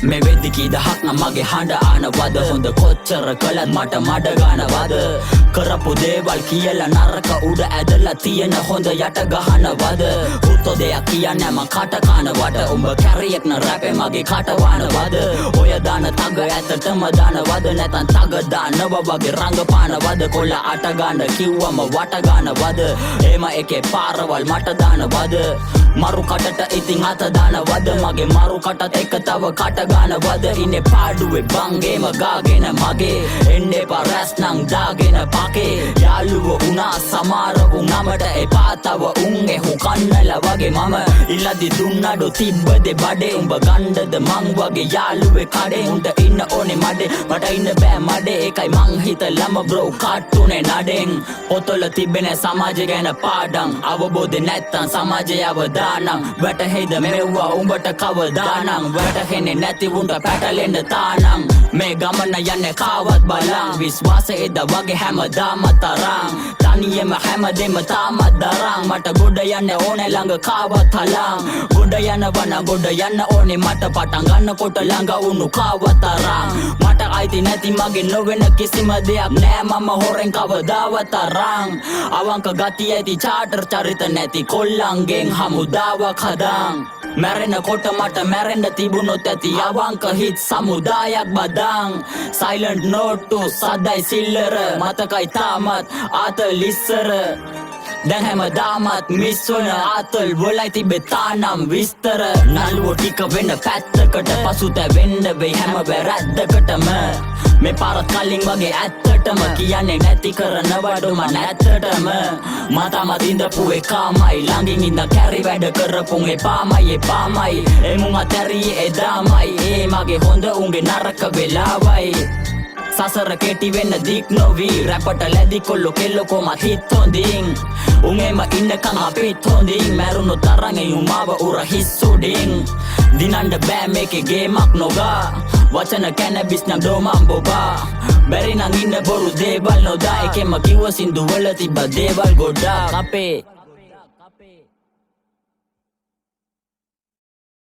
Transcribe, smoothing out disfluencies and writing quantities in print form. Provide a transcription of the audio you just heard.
මේ වෙද්දි කී දහක් නම් මගේ හඬ ආනවද හොඳ කොච්චර කළත් මට මඩ ගන්නවද කරපු දේවල් කියලා නරක උඩ ඇදලා තියෙන හොඳ යට ගහනවද උත්තෝ දෙයක් කියන්නේ මං කට කනවට උඹ කැරියෙක් න රැපේ මගේ කට වනවද ඔය දාන තග ඇත්තටම දානවද නැතන් තග දානව වගේ රංගපානවද කොල්ල අට ගන්න කිව්වම වට ගන්නවද එම එකේ පාරවල් මට දානවද මරු කටට ඉතින් අත දානවද මගේ මරු කටත් එක තව කට ගන්නවද ඉන්නේ පාඩුවේ බංගේම ගාගෙන මගේ එන්නේ පරස් නං දාගෙන පාකේ යාළුවෝ උනා සමහර උනමට එපා තව උන්ගේ හුකන්නලා වගේ මම ඉල්ලදි දුන්නඩෝ තිබ්බද බඩේ උඹ ගණ්ඩද මං වගේ යාළුවේ කඩේ උන්ට ඉන්න ඕනේ මඩේ මට ඉන්න බෑ මඩේ ඒකයි මං හිතලම බ්‍රෝ කාටුනේ නඩෙන් පොතල තිබෙන සමාජය ගැන පාඩම් අවබෝධය නැත්තම් සමාජය අවදානම් වැටහෙයිද මෙව්වා උඹට කවදානම් වැටහෙන්නේ නැති උන්ට පැටලෙන්න තානම් මේ ගමන යන්නේ කාවත් බලන් විශ්වාසයේද වගේ හැමදාම තරම් තනියම හැමදේම තාමත් දරන් මට ගොඩ යන්න ඕනේ ළඟ කාවත් හලං ගොඩ යනවන ගොඩ යන්න ඕනේ මට පටන් ගන්නකොට ළඟ උණු කාවත් තරම් මට අයිති නැති මගේ නොවෙන කිසිම දෙයක් නෑ මම හොරෙන් කවදාවත් තරම් අවංක ගතිය ඇති චාටර් චරිත නැති කොල්ලන්ගෙන් හමුදාවක් හදන් මැරෙනකොට මට මැරෙන්න තිබුණොත් ඇති අවංක හිත් සමුදායක් බදන් සයිලන්ට් නෝට්ටු සද්දයි සිල්ලර මතකයි තාමත් ආතල් ඉස්සර දැන් හැමදාමත් මිස් වන ආතල් වලයි තිබෙ තානම් විස්තර නළුවෝ ටික වෙන පැත්තකට පසුතැවෙන්න වෙයි හැම වැරැද්දකටම මේ පාරත් කලින් වගේ ඇත්තටම කියන්නේ නැති කරනවඩොම නැත්තටම මතමත් ඉඳපු එකාමයි ළඟින් ඉඳ කැරි වැඩ කරපුන් එපාමයි එමුන් අතැරියේ එදාමයි ඒ මගේ හොඳ උන්ගේ නරක වෙලාවයි සසර කෙටි වෙන්න දික් නොවී රැපට ලැදි කොල්ලෝ කෙල්ලෝ කොමත් හිත් හොඳින් උන්ගෙම ඉන්නකං අපිත් හොඳින් මැරුණු තරංගේ උමාව උර හිස්සුඩින් දිනන්ඩ බෑ මේකේ ගේමක් නොගා වචන කැනබිස් නම් දෝමම් බොබා බැරි නං ඉන්න බොරු දේවල් නොදා එකෙම කිව්ව සින්දු වල තිබ්බ දේවල් ගොඩාක් අපේ